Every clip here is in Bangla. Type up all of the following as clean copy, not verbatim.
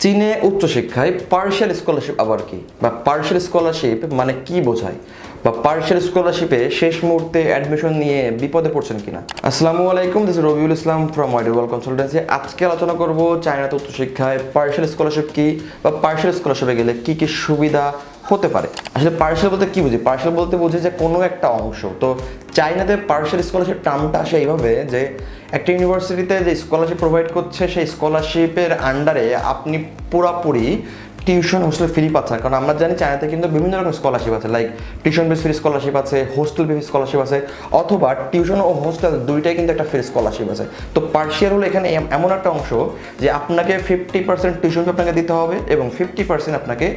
চীনে উচ্চশিক্ষায় পার্শিয়াল স্কলারশিপ আবার কি, বা পার্শিয়াল স্কলারশিপ মানে কি বোঝায়, বা পার্শিয়াল স্কলারশিপে শেষ মুহূর্তে অ্যাডমিশন নিয়ে বিপদে পড়ছেন কিনা। আসসালামু আলাইকুম, this is Rabiul Islam from Widewall consultancy. আজকে আলোচনা করব চায়নাতে উচ্চশিক্ষায় পার্শিয়াল স্কলারশিপ কি, বা পার্শিয়াল স্কলারশিপে গেলে কি কি সুবিধা হতে পারে। আসলে পার্শিয়াল বলতে কি বুঝি? পার্শিয়াল বলতে বুঝি যে কোনো একটা অংশ। তো চায়নাতে পার্শিয়াল স্কলারশিপ টার্মটা আসে এইভাবে যে একটা ইউনিভার্সিটিতে যে স্কলারশিপ প্রোভাইড করছে সেই স্কলারশিপের আন্ডারে আপনি পুরোপুরি টিউশন হোস্টেল ফ্রি পাচ্ছেন। কারণ আমরা জানি চায়নাতে কিন্তু বিভিন্ন রকম স্কলারশিপ আছে, like tuition base free scholarship আছে, হোস্টেল বেস স্কলারশিপ আছে, অথবা টিউশন ও হোস্টেল দুইটাই কিন্তু একটা ফ্রি স্কলারশিপ আছে। তো পার্শিয়াল হলো এখানে এমন একটা অংশ যে আপনাকে 50% টিউশন ফি আপনাকে দিতে হবে এবং 50% আপনাকে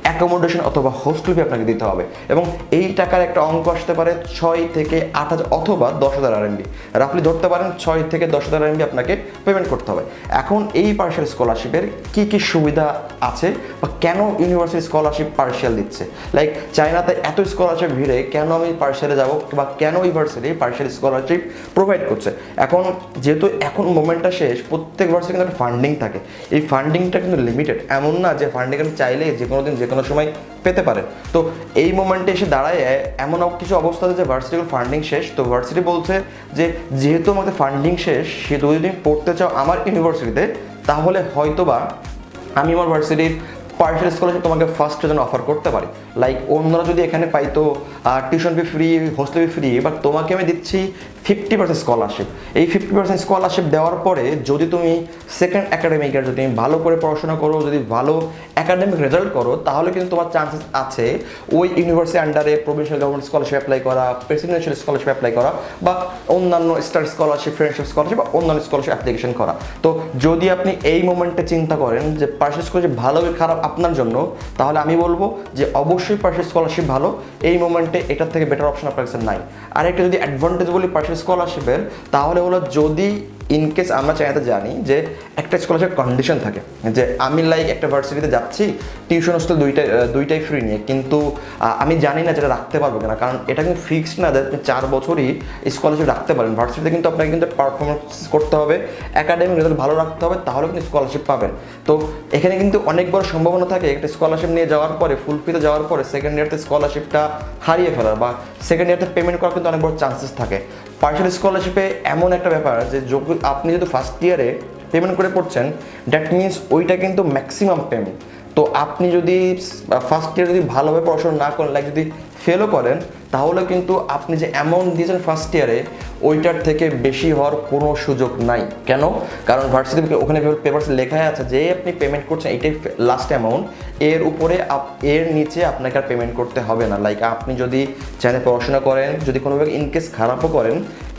অ্যাকোমোডেশন অথবা হোস্টেল ফি আপনাকে দিতে হবে। এবং এই টাকার একটা অঙ্ক আসতে পারে 6 থেকে 8,000 অথবা 10,000 RMB। রাফলি ধরতে পারেন 6 থেকে 10,000 RMB আপনাকে পেমেন্ট করতে হবে। এখন এই পার্শিয়াল স্কলারশিপের কি কি সুবিধা আছে, বা কেন ইউনিভার্সিটি স্কলারশিপ পার্শিয়াল দিচ্ছে, লাইক চায়নাতে এত স্কলারশিপ ভিড়ে কেন আমি পার্শিয়ালে যাব, বা কেন ইউনিভার্সিটি পার্শিয়াল স্কলারশিপ প্রোভাইড করছে। এখন যেহেতু এখন মোমেন্টটা শেষ, প্রত্যেক ভার্সিটি কিন্তু একটা ফান্ডিং থাকে। এই ফান্ডিংটা কিন্তু লিমিটেড, এমন না যে ফান্ডিং আপনি চাইলে যে কোনো দিন যে কোনো সময় পেতে পারেন। তো এই মোমেন্টে এসে দাঁড়ায় এমন কিছু অবস্থা যে ভার্সিটির ফান্ডিং শেষ। তো ভার্সিটি বলছে যে যেহেতু আমাদের ফান্ডিং শেষ, সে যদি তুমি পড়তে চাও আমার ইউনিভার্সিটিতে, তাহলে হয়তোবা আমি আমার ভার্সিটির পার্শিয়াল স্কলারশিপ তোমাকে ফার্স্টের জন্য অফার করতে পারি। লাইক অন্যরা যদি এখানে পাইতো tuition fee free, hostel fee free, but তোমাকে আমি দিচ্ছি 50% স্কলারশিপ। এই 50% স্কলারশিপ দেওয়ার পরে যদি তুমি সেকেন্ড একাডেমিক ইয়ার যদি তুমি ভালো করে পড়াশোনা করো, যদি ভালো একাডেমিক রেজাল্ট করো, তাহলে কিন্তু তোমার চান্সেস আছে ওই ইউনিভার্সিটির আন্ডারে প্রভিন্সিয়াল গভর্নমেন্ট স্কলারশিপ অ্যাপ্লাই করা, প্রেসিডেন্সিয়াল স্কলারশিপ অ্যাপ্লাই করা, বা অন্যান্য স্টার স্কলারশিপ, ফ্রেন্ডশিপ স্কলারশিপ, বা অন্যান্য স্কলারশিপ অ্যাপ্লিকেশন করা। তো যদি আপনি এই মোমেন্টে চিন্তা করেন যে পার্শিয়াল স্কলারশিপ ভালো কি খারাপ আপনার জন্য, তাহলে আমি বলবো যে অবশ্যই পার্শিয়াল স্কলারশিপ ভালো। এই মোমেন্টে এটার থেকে বেটার অপশন আপনার কাছে নাই। আর একটা যদি অ্যাডভান্টেজ বলি পার্শিয়াল স্কলারশিপের, তাহলে হলো যদি ইনকেস আমরা চাইতে জানি যে একটা স্কলারশিপ কন্ডিশন থাকে যে আমি লাইক একটা ভার্সিটিতে যাচ্ছি টিউশন হোস্টেল দুইটাই ফ্রি নিয়ে, কিন্তু আমি জানি না যেটা রাখতে পারবো কিনা। কারণ এটা কিন্তু ফিক্সড না যে আপনি 4 বছরই স্কলারশিপ রাখতে পারেন। ভার্সিটিতে কিন্তু আপনাকে কিন্তু পারফরমেন্স করতে হবে, একাডেমিক রেজাল্ট ভালো রাখতে হবে, তাহলে কিন্তু স্কলারশিপ পাবেন। তো এখানে কিন্তু অনেক বড় সম্ভাবনা থাকে একটা স্কলারশিপ নিয়ে যাওয়ার পরে, ফুল ফিতে যাওয়ার পরে সেকেন্ড ইয়ারতে স্কলারশিপটা হারিয়ে ফেলার, বা সেকেন্ড ইয়ারতে পেমেন্ট করার কিন্তু অনেক বড় চান্সেস থাকে। পার্শিয়াল স্কলারশিপে এমন একটা ব্যাপার যে আপনি যদি ফার্স্ট ইয়ারে পেমেন্ট করে পড়ছেন, দ্যাট মিনস ওইটা কিন্তু ম্যাক্সিমাম পেমেন্ট। তো আপনি যদি ফার্স্ট ইয়ার যদি ভালোভাবে পড়াশোনা না করেন, লাইক যদি ফেলও করেন, তাহলে কিন্তু আপনি যে অ্যামাউন্ট দিয়েছেন ফার্স্ট ইয়ারে ওইটার থেকে বেশি হওয়ার কোনো সুযোগ নাই। কেন? কারণ ভার্সিটি ওখানে পেপারসে লেখাই আছে যে আপনি পেমেন্ট করছেন এইটাই লাস্ট অ্যামাউন্ট, এর উপরে এর নিচে আপনাকে আর পেমেন্ট করতে হবে না। লাইক আপনি যদি চাইলে পড়াশোনা করেন, যদি কোনোভাবে ইনকেস খারাপও করেন,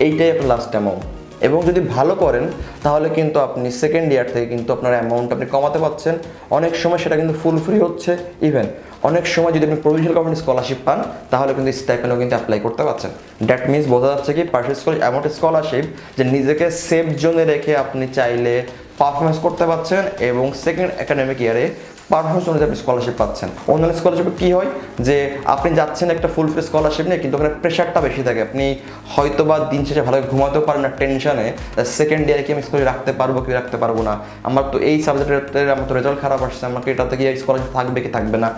এইটাই আপনার লাস্ট অ্যামাউন্ট। এবং যদি ভালো করেন তাহলে কিন্তু আপনি সেকেন্ড ইয়ার থেকে কিন্তু আপনার অ্যামাউন্ট আপনি কমাতে পারছেন। অনেক সময় সেটা কিন্তু ফুল ফ্রি হচ্ছে। ইভেন অনেক সময় যদি আপনি প্রভিন্সিয়াল গভর্নমেন্ট স্কলারশিপ পান, তাহলে কিন্তু স্টাইপেন্ডও কিন্তু অ্যাপ্লাই করতে পারছেন। দ্যাট মিনস বোঝা যাচ্ছে কি পার্শিয়াল স্কলারশিপ এমন একটা স্কলারশিপ যে নিজেকে সেফ জোনে রেখে আপনি চাইলে পারফরমেন্স করতে পারছেন, এবং সেকেন্ড একাডেমিক ইয়ারে পারফরমেন্স অনুযায়ী আপনি স্কলারশিপ পাচ্ছেন। অন্যান্য স্কলারশিপে কী হয় যে আপনি যাচ্ছেন একটা ফুল ফ্রি স্কলারশিপ নিয়ে, কিন্তু ওখানে প্রেশারটা বেশি থাকে। আপনি হয়তো বা দিন শেষে ভালো ঘুমাতেও পারেন না টেনশনে, সেকেন্ড ইয়ারে কি আমি স্কলারশিপ রাখতে পারবো কি রাখতে পারবো না, আমার তো এই সাবজেক্টের আমার তো রেজাল্ট খারাপ আসছে, আমাকে এটাতে কি স্কলারশিপ থাকবে কি থাকবে না।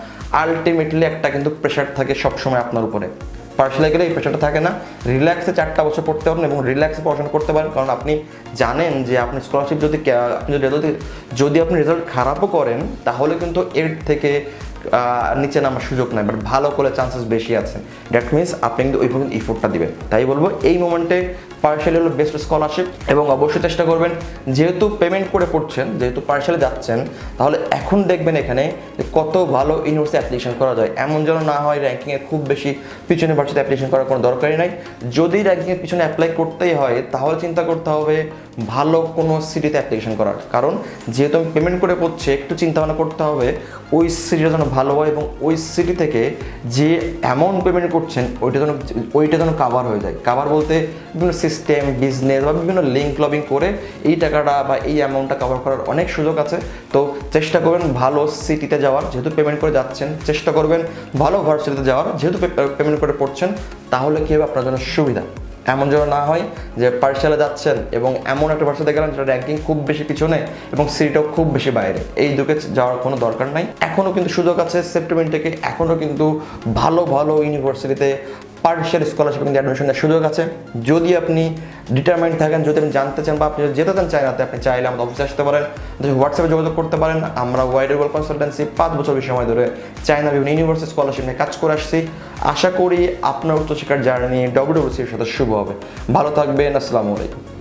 আলটিমেটলি একটা কিন্তু প্রেশার থাকে সবসময় আপনার উপরে। পার্শিয়ালে গেলে এই প্রেশারটা থাকে না, রিল্যাক্সে 4টা বছর পড়তে পারেন এবং রিল্যাক্সে পড়াশোনা করতে পারেন। কারণ আপনি জানেন যে আপনি স্কলারশিপ যদি আপনি রেজাল্ট খারাপও করেন, তাহলে কিন্তু এর থেকে নিচে নামার সুযোগ নাই, বাট ভালো করে চান্সেস বেশি আছে। দ্যাট মিনস আপনি কিন্তু ওই পর্যন্ত ইফোর্টটা দিবেন। তাই বলবো এই মোমেন্টে পার্শিয়ালি হলো বেস্ট স্কলারশিপ। এবং অবশ্যই চেষ্টা করবেন, যেহেতু পেমেন্ট করে পড়ছেন, যেহেতু পার্শিয়ালে যাচ্ছেন, তাহলে এখন দেখবেন এখানে যে কত ভালো ইউনিভার্সিটি অ্যাপ্লিকেশন করা যায়। এমন যেন না হয় র্যাঙ্কিংয়ে খুব বেশি পিছনে ভার্সিটি অ্যাপ্লিকেশন করার কোনো দরকারই নাই। যদি র্যাঙ্কিংয়ের পিছনে অ্যাপ্লাই করতেই হয়, তাহলে চিন্তা করতে হবে ভালো কোনো সিটিতে অ্যাপ্লিকেশন করার। কারণ যেহেতু আমি পেমেন্ট করে পড়ছি, একটু চিন্তা ভাবনা করতে হবে ওই সিটিটা যেন ভালো হয়, এবং ওই সিটি থেকে যে অ্যামাউন্ট পেমেন্ট করছেন ওইটা যেন কাভার হয়ে যায়। কাভার বলতে বিভিন্ন সিস্টেম, বিজনেস বা বিভিন্ন লিঙ্ক লবিং করে এই টাকাটা বা এই অ্যামাউন্টটা কভার করার অনেক সুযোগ আছে। তো চেষ্টা করবেন ভালো সিটিতে যাওয়ার, যেহেতু পেমেন্ট করে যাচ্ছেন। চেষ্টা করবেন ভালো ভার্সিটিতে যাওয়ার, যেহেতু পেমেন্ট করে পড়ছেন। তাহলে কী হবে আপনার জন্য সুবিধা। এমন যেন না হয় যে পার্সিয়ালে যাচ্ছেন এবং এমন একটা ভার্সিটিতে গেলেন যেটা র্যাঙ্কিং খুব বেশি পিছনে এবং সিটটাও খুব বেশি বাইরে। এই দিকে যাওয়ার কোনো দরকার নাই। এখনও কিন্তু সুযোগ আছে সেপ্টেম্বর থেকে, এখনও কিন্তু ভালো ভালো ইউনিভার্সিটিতে পার্সিয়াল স্কলারশিপ কিন্তু অ্যাডমিশনের সুযোগ আছে। যদি আপনি ডিটারমাইন্ড থাকেন, যদি আপনি জানতে চান বা আপনি যেতে চান চায়নাতে, আপনি চাইলে আমাদের অফিসে আসতে পারেন, হোয়াটসঅ্যাপে যোগাযোগ করতে পারেন। আমরা ওয়াইড ওয়ার্ল্ড কনসালটেন্সি 5 বছর বেশি সময় ধরে চায়না বিভিন্ন ইউনিভার্সিটি স্কলারশিপ নিয়ে কাজ করে আসছি। আশা করি আপনার উচ্চশিক্ষার জার্নি WWC এর সাথে শুভ হবে। ভালো থাকবেন, আসসালামু আলাইকুম।